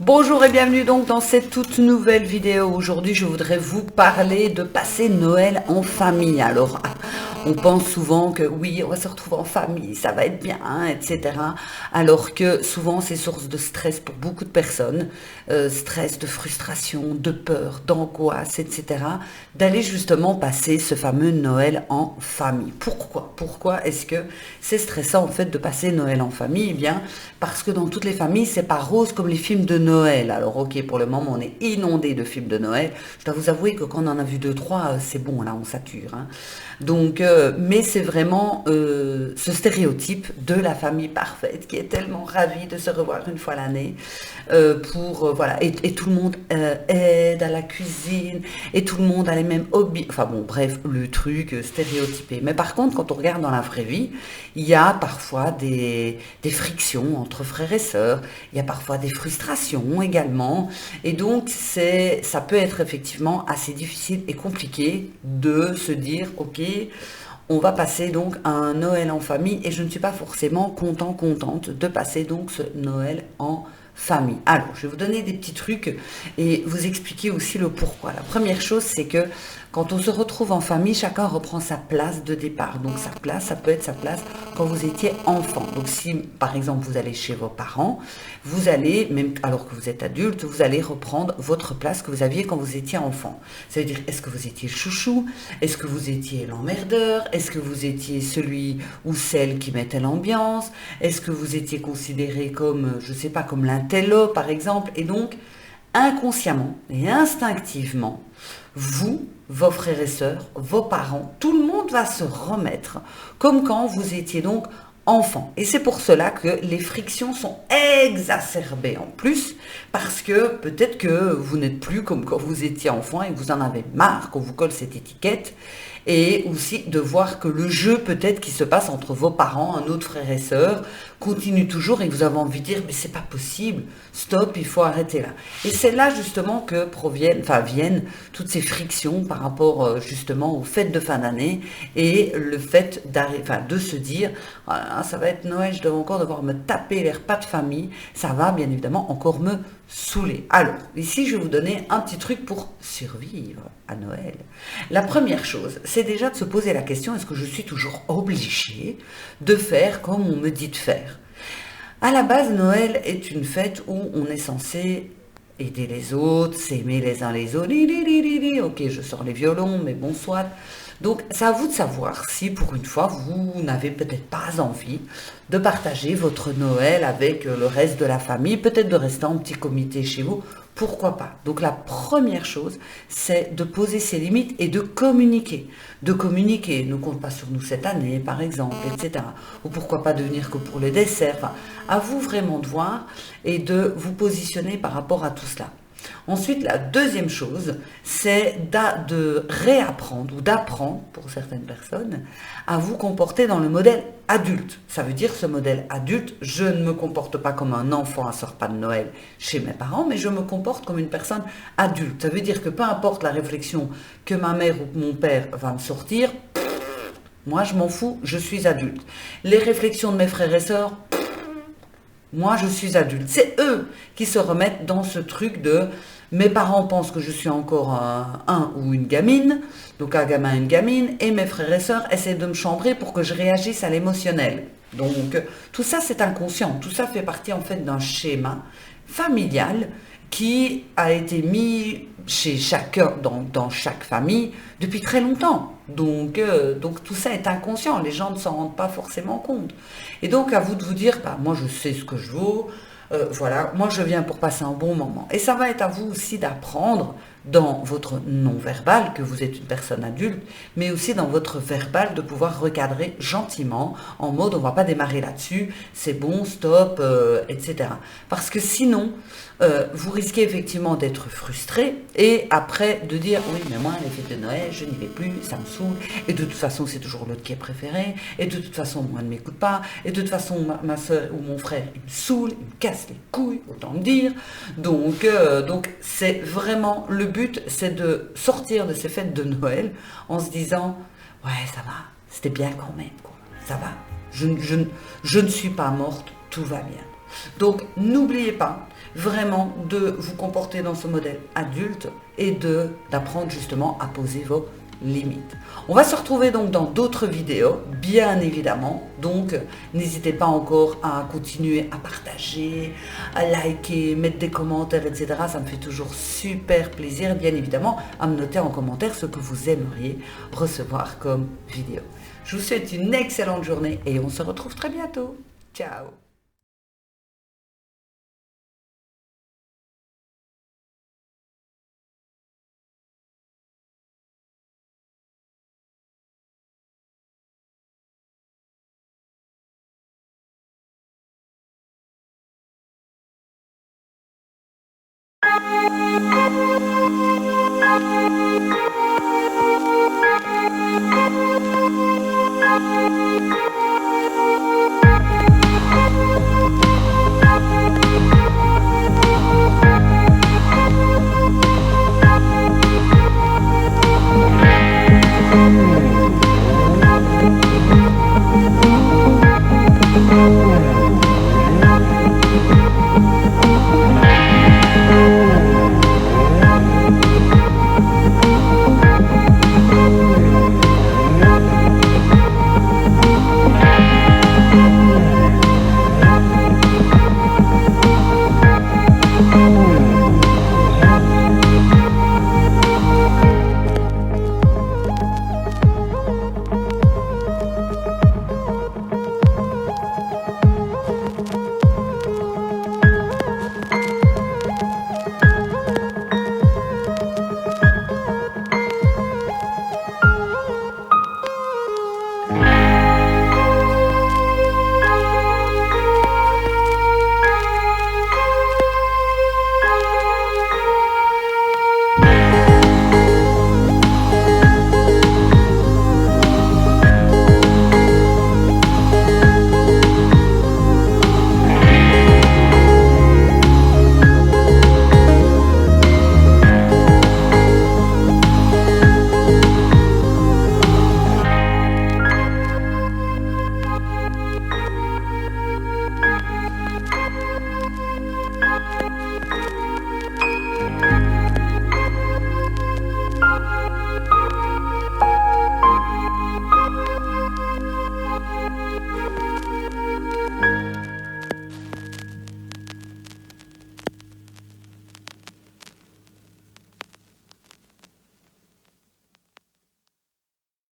Bonjour et bienvenue donc dans cette toute nouvelle vidéo. Aujourd'hui, je voudrais vous parler de passer Noël en famille. Alors, on pense souvent que oui, on va se retrouver en famille, ça va être bien, hein, etc. Alors que souvent, c'est source de stress pour beaucoup de personnes. Stress, de frustration, de peur, d'angoisse, etc. D'aller justement passer ce fameux Noël en famille. Pourquoi est-ce que c'est stressant en fait de passer Noël en famille? Eh bien, parce que dans toutes les familles, c'est pas rose comme les films de Noël. Alors ok, pour le moment, on est inondé de films de Noël. Je dois vous avouer que quand on en a vu deux, trois, c'est bon, là, on sature, hein. Donc, mais c'est vraiment ce stéréotype de la famille parfaite qui est tellement ravie de se revoir une fois l'année voilà, et tout le monde aide à la cuisine et tout le monde a les mêmes hobbies. Enfin bon, bref, le truc stéréotypé. Mais par contre, quand on regarde dans la vraie vie, il y a parfois des frictions entre frères et sœurs, il y a parfois des frustrations également, et donc ça peut être effectivement assez difficile et compliqué de se dire, ok, on va passer donc un Noël en famille, et je ne suis pas forcément contente de passer donc ce Noël en famille. Alors, je vais vous donner des petits trucs et vous expliquer aussi le pourquoi. La première chose, c'est que quand on se retrouve en famille, chacun reprend sa place de départ. Donc sa place, ça peut être sa place quand vous étiez enfant. Donc si, par exemple, vous allez chez vos parents, vous allez, même alors que vous êtes adulte, vous allez reprendre votre place que vous aviez quand vous étiez enfant. Ça veut dire, est-ce que vous étiez le chouchou? Est-ce que vous étiez l'emmerdeur? Est-ce que vous étiez celui ou celle qui mettait l'ambiance? Est-ce que vous étiez considéré comme, je sais pas, comme l'intello, par exemple? Et donc, inconsciemment et instinctivement, vous, vos frères et sœurs, vos parents, tout le monde va se remettre comme quand vous étiez donc enfant. Et c'est pour cela que les frictions sont exacerbées en plus, parce que peut-être que vous n'êtes plus comme quand vous étiez enfant et vous en avez marre qu'on vous colle cette étiquette, et aussi de voir que le jeu peut-être qui se passe entre vos parents, un autre frère et sœur, continue toujours et vous avez envie de dire mais c'est pas possible, stop, il faut arrêter là. Et c'est là justement que viennent toutes ces frictions par rapport justement aux fêtes de fin d'année et le fait de se dire ah, ça va être Noël, je dois encore devoir me taper les repas de famille, ça va bien évidemment encore me saouler. Alors, ici je vais vous donner un petit truc pour survivre à Noël. La première chose, c'est déjà de se poser la question, est-ce que je suis toujours obligée de faire comme on me dit de faire? À la base, Noël est une fête où on est censé aider les autres, s'aimer les uns les autres. Ok, je sors les violons, mais bon, soit. Donc, c'est à vous de savoir si, pour une fois, vous n'avez peut-être pas envie de partager votre Noël avec le reste de la famille, peut-être de rester en petit comité chez vous. Pourquoi pas? Donc, la première chose, c'est de poser ses limites et de communiquer. De communiquer, ne compte pas sur nous cette année, par exemple, etc. Ou pourquoi pas de venir que pour le dessert. Enfin, à vous vraiment de voir et de vous positionner par rapport à tout cela. Ensuite, la deuxième chose, c'est de réapprendre ou d'apprendre, pour certaines personnes, à vous comporter dans le modèle adulte. Ça veut dire ce modèle adulte, je ne me comporte pas comme un enfant à ce repas de Noël chez mes parents, mais je me comporte comme une personne adulte. Ça veut dire que peu importe la réflexion que ma mère ou mon père va me sortir, moi je m'en fous, je suis adulte. Les réflexions de mes frères et sœurs, moi, je suis adulte. C'est eux qui se remettent dans ce truc de mes parents pensent que je suis encore un ou une gamine, donc un gamin, une gamine, et mes frères et sœurs essaient de me chambrer pour que je réagisse à l'émotionnel. Donc, tout ça, c'est inconscient. Tout ça fait partie, en fait, d'un schéma familial qui a été mis chez chacun, dans chaque famille, depuis très longtemps. Donc tout ça est inconscient, les gens ne s'en rendent pas forcément compte. Et donc à vous de vous dire, bah, moi je sais ce que je vaux, voilà, moi je viens pour passer un bon moment. Et ça va être à vous aussi d'apprendre dans votre non-verbal, que vous êtes une personne adulte, mais aussi dans votre verbal de pouvoir recadrer gentiment, en mode on va pas démarrer là-dessus, c'est bon, stop, etc. Parce que sinon, vous risquez effectivement d'être frustré et après de dire oui mais moi les fêtes de Noël je n'y vais plus, ça me saoule et de toute façon c'est toujours l'autre qui est préféré et de toute façon moi ne m'écoute pas et de toute façon ma soeur ou mon frère il me saoule, il me casse les couilles, autant le dire. Donc c'est vraiment le but, c'est de sortir de ces fêtes de Noël en se disant ouais ça va, c'était bien quand même quoi, ça va, je ne suis pas morte, tout va bien. Donc n'oubliez pas vraiment de vous comporter dans ce modèle adulte et d'apprendre justement à poser vos limites. On va se retrouver donc dans d'autres vidéos, bien évidemment. Donc, n'hésitez pas encore à continuer à partager, à liker, mettre des commentaires, etc. Ça me fait toujours super plaisir. Et bien évidemment, à me noter en commentaire ce que vous aimeriez recevoir comme vidéo. Je vous souhaite une excellente journée et on se retrouve très bientôt. Ciao!